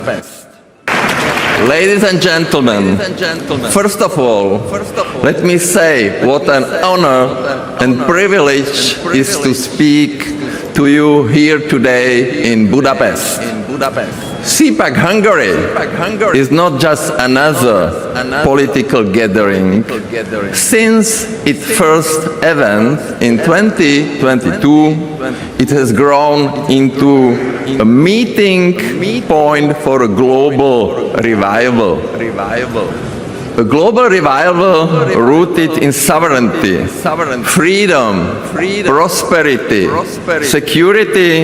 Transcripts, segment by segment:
Budapest. Ladies and gentlemen, first of all, let me say what an honor and privilege is to speak to you here today in Budapest. CPAC Hungary is not just another political gathering. Since its first event in 2022, it has grown into a meeting point for a global revival. A global revival rooted in sovereignty, freedom, prosperity, security,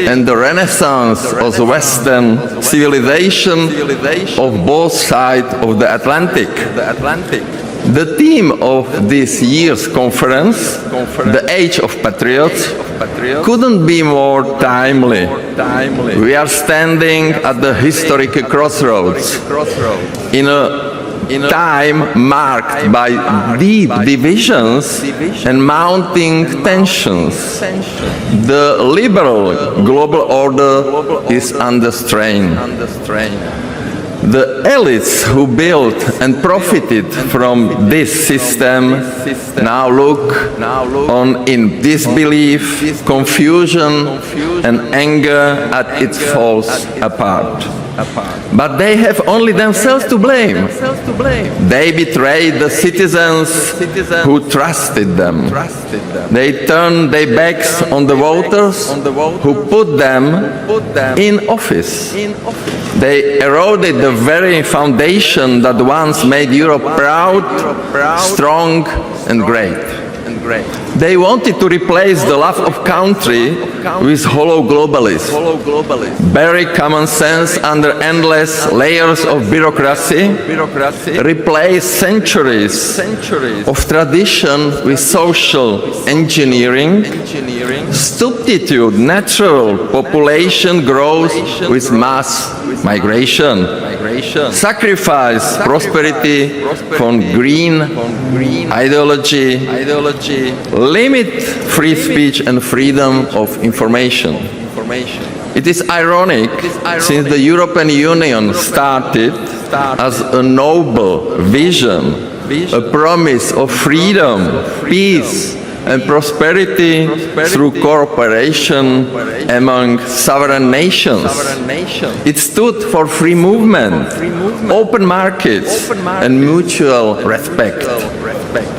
and the renaissance of Western civilization of both sides of the Atlantic. The theme of this year's conference, The Age of Patriots, couldn't be more timely. We are standing at the historic crossroads in a time marked by deep divisions and mounting tensions. The liberal global order is under strain. The elites who built and profited from this system now look on in disbelief, confusion, and anger at it falls apart. But they have only themselves to blame. They betrayed the citizens who trusted them. They turned their backs on the voters who put them in office. They eroded the very foundation that once made Europe proud, strong, and great. They wanted to replace the love of country with hollow globalism, bury common sense under endless layers of bureaucracy, replace centuries of tradition with social engineering, substitute natural population growth with mass migration, sacrifice prosperity for green ideology, limit free speech and freedom of information. It is ironic, since the European Union started as a noble vision, a promise of freedom, peace, and prosperity through cooperation among sovereign nations. It stood for free movement, open markets, and mutual respect.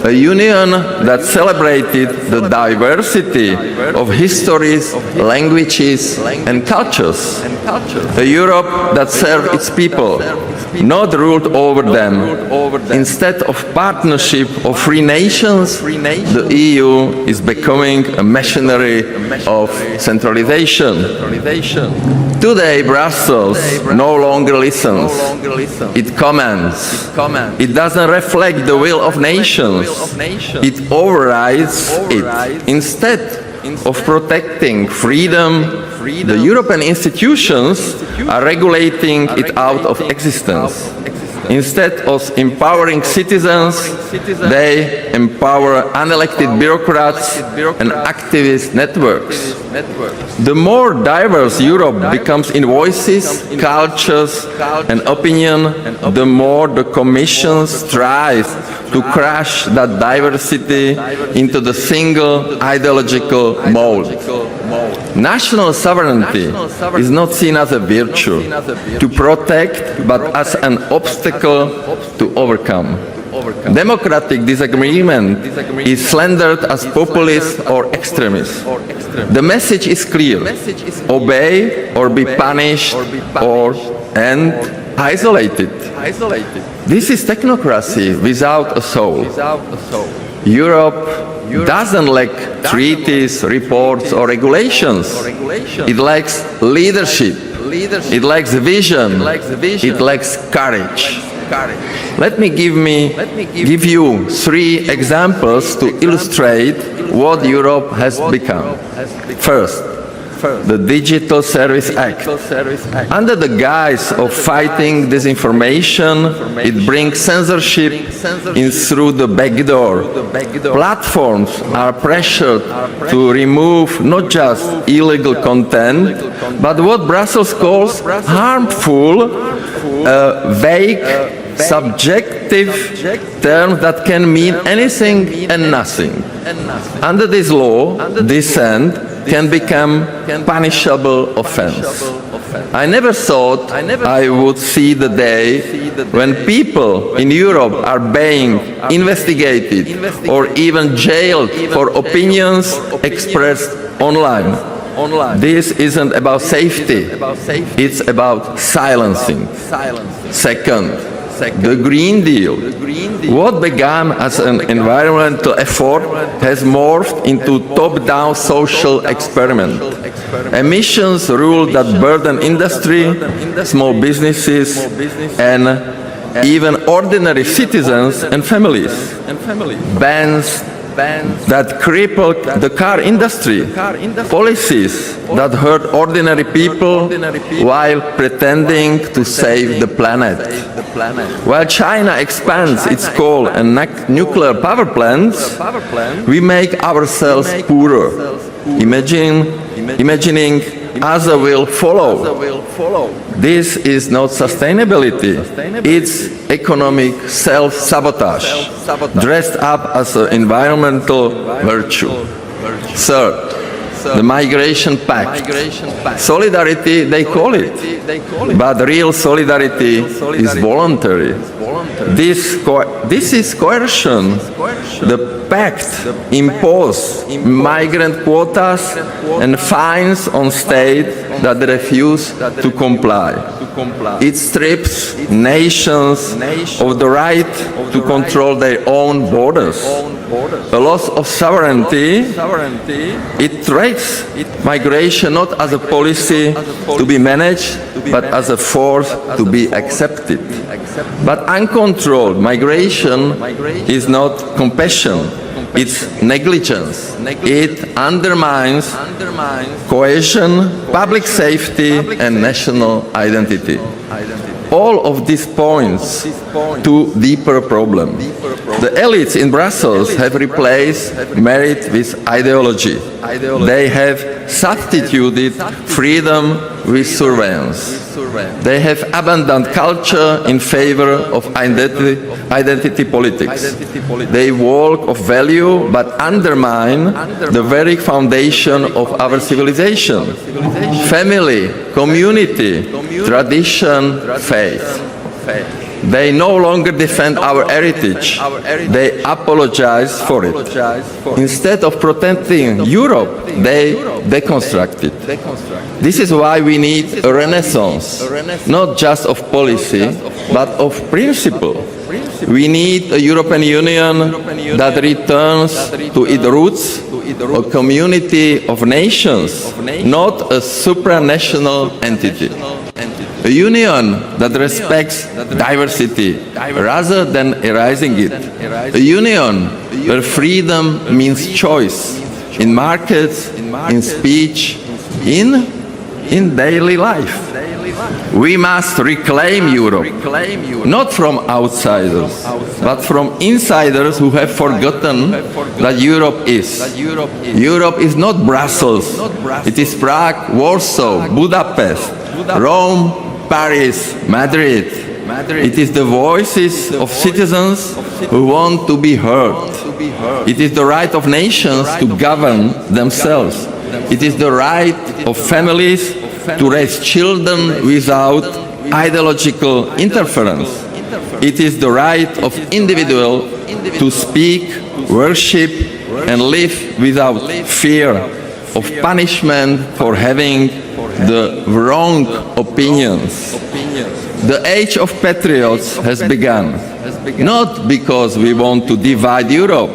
A union that celebrated the diversity of histories, languages, and cultures. A Europe that served its people, not ruled over them. Instead of partnership of free nations, the EU is becoming a machinery of centralization. Today, Brussels no longer listens. It commands. It doesn't reflect the will of nations. It overrides it. Instead of protecting freedom, the European institutions are regulating it out of existence. Instead of empowering citizens, they empower unelected bureaucrats and activist networks. The more diverse Europe becomes in voices, cultures, and opinion, the more the Commission strives to crush that diversity into the single ideological mold. National sovereignty is not seen as a virtue to protect, but as an obstacle to overcome. Democratic disagreement is slandered as populist or extremist. The message is clear: obey or be punished, and isolated. This is technocracy without a soul. Europe doesn't lack treaties, reports, or regulations. It lacks leadership. It lacks vision. It lacks courage. Let me give you 3 examples to illustrate what Europe has become. First, the Digital Service Act. Under the guise of fighting disinformation, it brings censorship in through the back door. Platforms are pressured to remove not just illegal content, but what Brussels calls harmful, vague, subjective terms that can mean anything and nothing. Under this law, dissent can become punishable offense. I never thought I would see the day when people in Europe are being investigated or even jailed for opinions expressed online. This isn't about safety, it's about silencing. Second, the Green Deal. What began as an environmental effort has morphed into top-down social experiment. Emissions rules that burden industry, small businesses, and even ordinary citizens and families. Bans that cripple the car industry, policies that hurt ordinary people while pretending to save the planet. While China expands its coal and nuclear power plants, we make ourselves poorer, imagining others will follow. This is not sustainability, it's economic self-sabotage, dressed up as an environmental virtue. Third, the Migration Pact. Solidarity, they call it, but real solidarity is voluntary. This is coercion. The pact imposes migrant quotas and fines on states that refuse to comply. It strips nations of the right to control their own borders. A loss of sovereignty, it treats migration not as a policy to be managed, but as a force to be accepted. But uncontrolled migration is not compassion, it's negligence. It undermines cohesion, public safety, and national identity. All of these points to deeper problem. The elites in Brussels have replaced merit with ideology. They have substituted freedom with surveillance. They have abandoned culture in favor of identity politics. They walk of value but undermine the very foundation of our civilization. Family, community, tradition, faith. They no longer defend our heritage, they apologize for it. Instead of protecting Europe, they deconstruct it. This is why we need a renaissance, not just of policy, but of principle. We need a European Union that returns to its roots, a community of nations, not a supranational entity. A union that respects diversity rather than erasing it. A union where freedom means choice in markets, in speech, in daily life. We must reclaim Europe, not from outsiders, but from insiders who have forgotten that Europe is. Europe is not Brussels, it is Prague, Warsaw, Budapest, Rome, Paris, Madrid. It is the voices of citizens who want to be heard. It is the right of nations to govern themselves. It is the right of families to raise children without ideological interference. It is the right of individuals to speak, worship, and live without fear of punishment for having the wrong opinions. The age of patriots has begun, not because we want to divide Europe,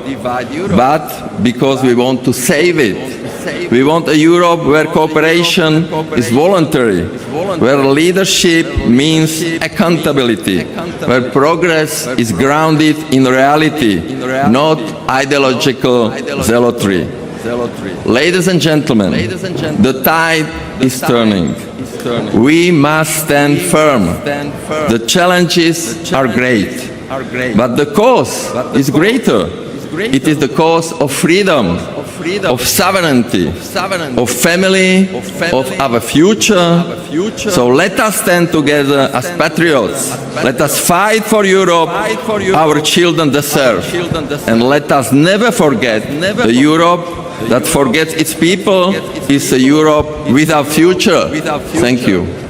but because we want to save it. We want a Europe where cooperation is voluntary, where leadership means accountability, where progress is grounded in reality, not ideological zealotry. Ladies and gentlemen, the tide is turning. We must stand firm. The challenges are great, but the cause is greater. It is the cause of freedom, of sovereignty, of family, of our future. So let us stand together as patriots. Let us fight for Europe our children deserve. And let us never forget the Europe that forgets its people is a Europe without future. Thank you.